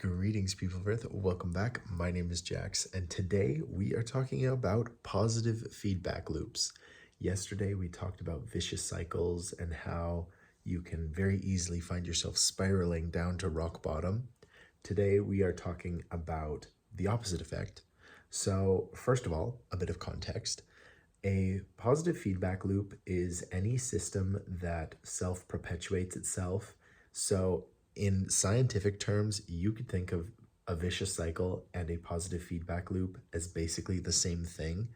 Greetings, people of Earth. Welcome back. My name is Jax, and today we are talking about positive feedback loops. Yesterday, we talked about vicious cycles and how you can very easily find yourself spiraling down to rock bottom. Today, we are talking about the opposite effect. So, first of all, a bit of context. A positive feedback loop is any system that self-perpetuates itself. So in scientific terms, you could think of a vicious cycle and a positive feedback loop as basically the same thing.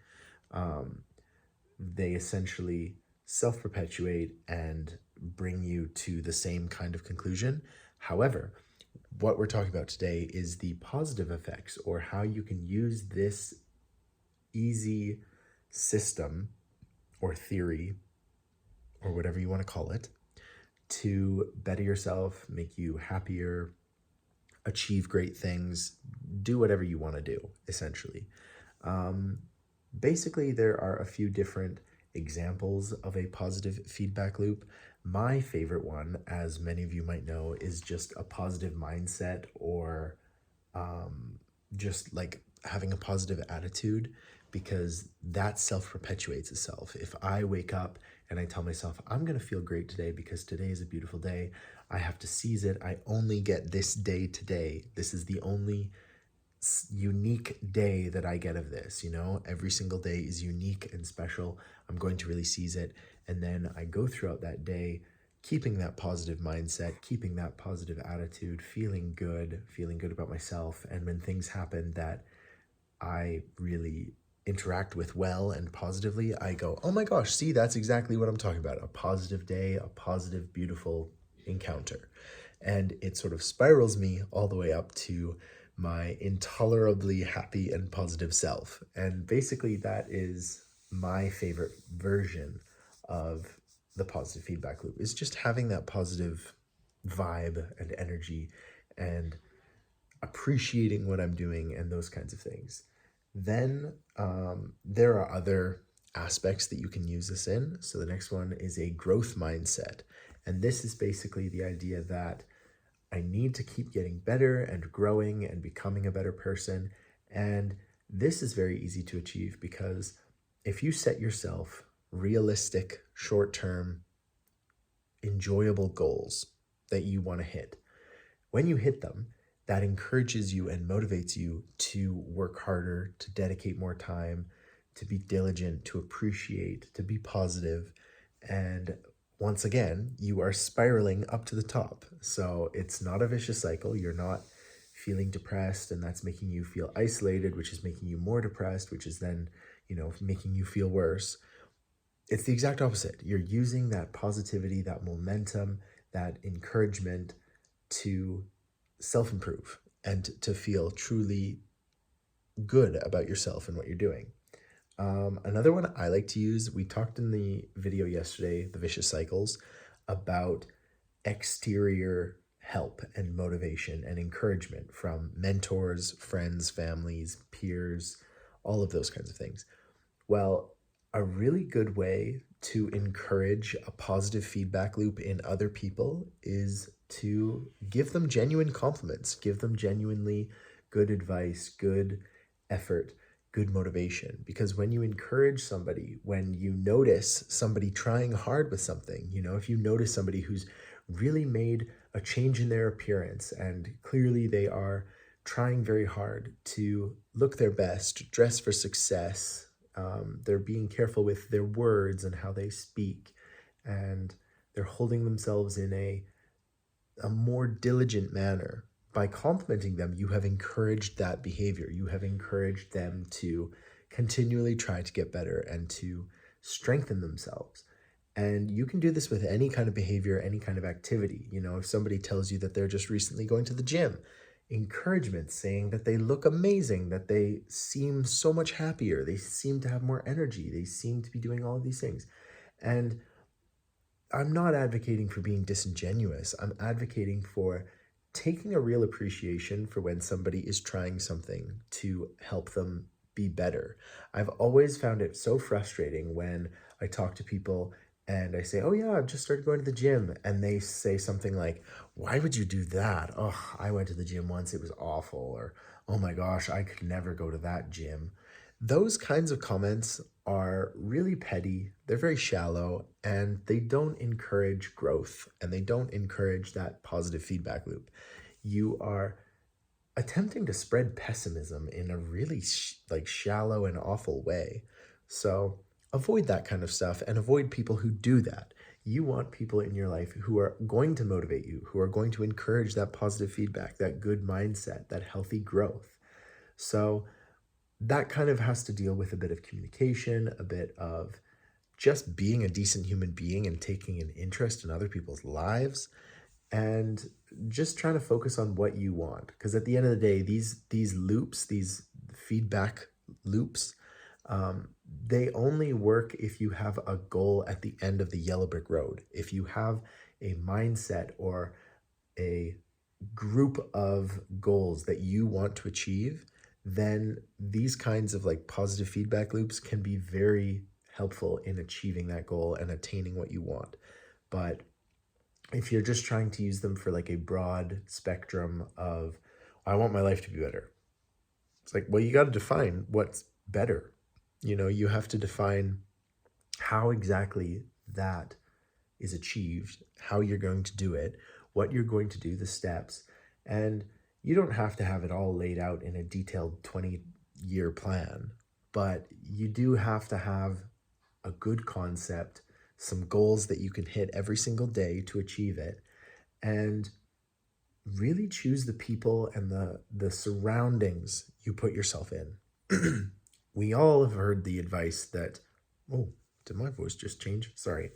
They essentially self-perpetuate and bring you to the same kind of conclusion. However, what we're talking about today is the positive effects, or how you can use this easy system or theory or whatever you want to call it to better yourself, make you happier, achieve great things, do whatever you want to do, essentially. Basically, there are a few different examples of a positive feedback loop. My favorite one, as many of you might know, is just a positive mindset, or just like having a positive attitude, because that self-perpetuates itself. If I wake up and I tell myself, I'm going to feel great today because today is a beautiful day, I have to seize it. I only get this day today. This is the only unique day that I get of this, every single day is unique and special. I'm going to really seize it. And then I go throughout that day keeping that positive mindset, keeping that positive attitude, feeling good about myself. And when things happen that I really interact with well and positively, I go, oh my gosh, see, that's exactly what I'm talking about. A positive day, a positive, beautiful encounter. And it sort of spirals me all the way up to my intolerably happy and positive self. And basically that is my favorite version of the positive feedback loop, is just having that positive vibe and energy and appreciating what I'm doing and those kinds of things. Then there are other aspects that you can use this in. So the next one is a growth mindset. And this is basically the idea that I need to keep getting better and growing and becoming a better person. And this is very easy to achieve, because if you set yourself realistic, short-term, enjoyable goals that you want to hit, when you hit them, that encourages you and motivates you to work harder, to dedicate more time, to be diligent, to appreciate, to be positive. And once again, you are spiraling up to the top. So it's not a vicious cycle. You're not feeling depressed, and that's making you feel isolated, which is making you more depressed, which is then, making you feel worse. It's the exact opposite. You're using that positivity, that momentum, that encouragement to self-improve and to feel truly good about yourself and what you're doing. Another one I like to use, we talked in the video yesterday, the vicious cycles, about exterior help and motivation and encouragement from mentors, friends, families, peers, all of those kinds of things. Well, a really good way to encourage a positive feedback loop in other people is to give them genuine compliments, give them genuinely good advice, good effort, good motivation. Because when you encourage somebody, when you notice somebody trying hard with something, if you notice somebody who's really made a change in their appearance and clearly they are trying very hard to look their best, dress for success, they're being careful with their words and how they speak, and they're holding themselves in a more diligent manner. By complimenting them, you have encouraged that behavior. You have encouraged them to continually try to get better and to strengthen themselves. And you can do this with any kind of behavior, any kind of activity. If somebody tells you that they're just recently going to the gym, encouragement saying that they look amazing, that they seem so much happier, they seem to have more energy, they seem to be doing all of these things. And I'm not advocating for being disingenuous. I'm advocating for taking a real appreciation for when somebody is trying something to help them be better. I've always found it so frustrating when I talk to people and I say, "Oh yeah, I've just started going to the gym." And they say something like, "Why would you do that? Oh, I went to the gym once, it was awful." Or, "Oh my gosh, I could never go to that gym." Those kinds of comments are really petty, they're very shallow, and they don't encourage growth and they don't encourage that positive feedback loop. You are attempting to spread pessimism in a really like shallow and awful way. So avoid that kind of stuff and avoid people who do that. You want people in your life who are going to motivate you, who are going to encourage that positive feedback, that good mindset, that healthy growth. So that kind of has to deal with a bit of communication, a bit of just being a decent human being and taking an interest in other people's lives, and just trying to focus on what you want, because at the end of the day, these loops, these feedback loops, they only work if you have a goal at the end of the yellow brick road. If you have a mindset or a group of goals that you want to achieve, then these kinds of like positive feedback loops can be very helpful in achieving that goal and attaining what you want. But if you're just trying to use them for like a broad spectrum of, I want my life to be better, it's like, well, you got to define what's better. You have to define how exactly that is achieved, how you're going to do it, what you're going to do, the steps. And you don't have to have it all laid out in a detailed 20-year plan, but you do have to have a good concept, some goals that you can hit every single day to achieve it, and really choose the people and the surroundings you put yourself in. We all have heard the advice that, oh, did my voice just change? Sorry.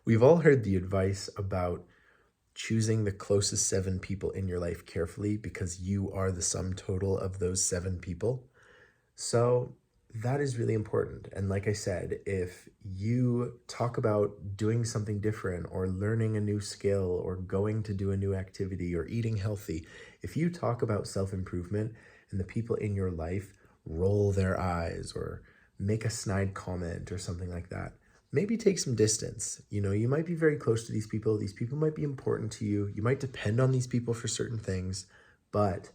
We've all heard the advice about choosing the closest 7 people in your life carefully because you are the sum total of those 7 people. So that is really important. And like I said, if you talk about doing something different or learning a new skill or going to do a new activity or eating healthy, if you talk about self-improvement and the people in your life roll their eyes or make a snide comment or something like that, maybe take some distance. You might be very close to these people. These people might be important to you. You might depend on these people for certain things, but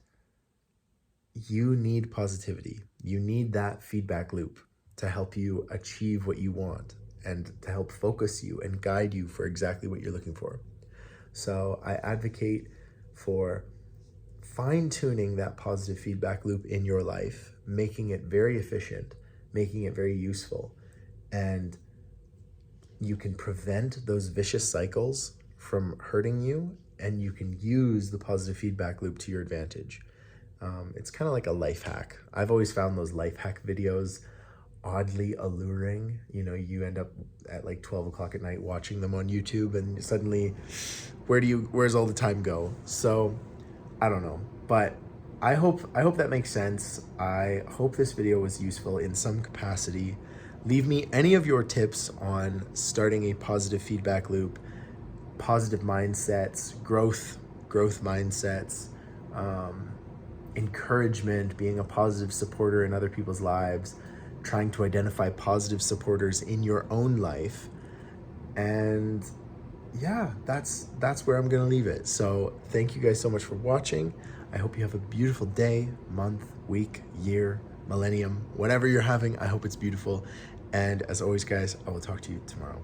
you need positivity. You need that feedback loop to help you achieve what you want and to help focus you and guide you for exactly what you're looking for. So I advocate for fine-tuning that positive feedback loop in your life, making it very efficient, making it very useful, and you can prevent those vicious cycles from hurting you, and you can use the positive feedback loop to your advantage. It's kind of like a life hack. I've always found those life hack videos oddly alluring. You end up at like 12 o'clock at night watching them on YouTube, and suddenly, where's all the time go? So I don't know, but I hope that makes sense. I hope this video was useful in some capacity. Leave me any of your tips on starting a positive feedback loop, positive mindsets, growth mindsets, encouragement, being a positive supporter in other people's lives, trying to identify positive supporters in your own life. And yeah, that's where I'm gonna leave it. So thank you guys so much for watching. I hope you have a beautiful day, month, week, year, millennium, whatever you're having. I hope it's beautiful. And as always, guys, I will talk to you tomorrow.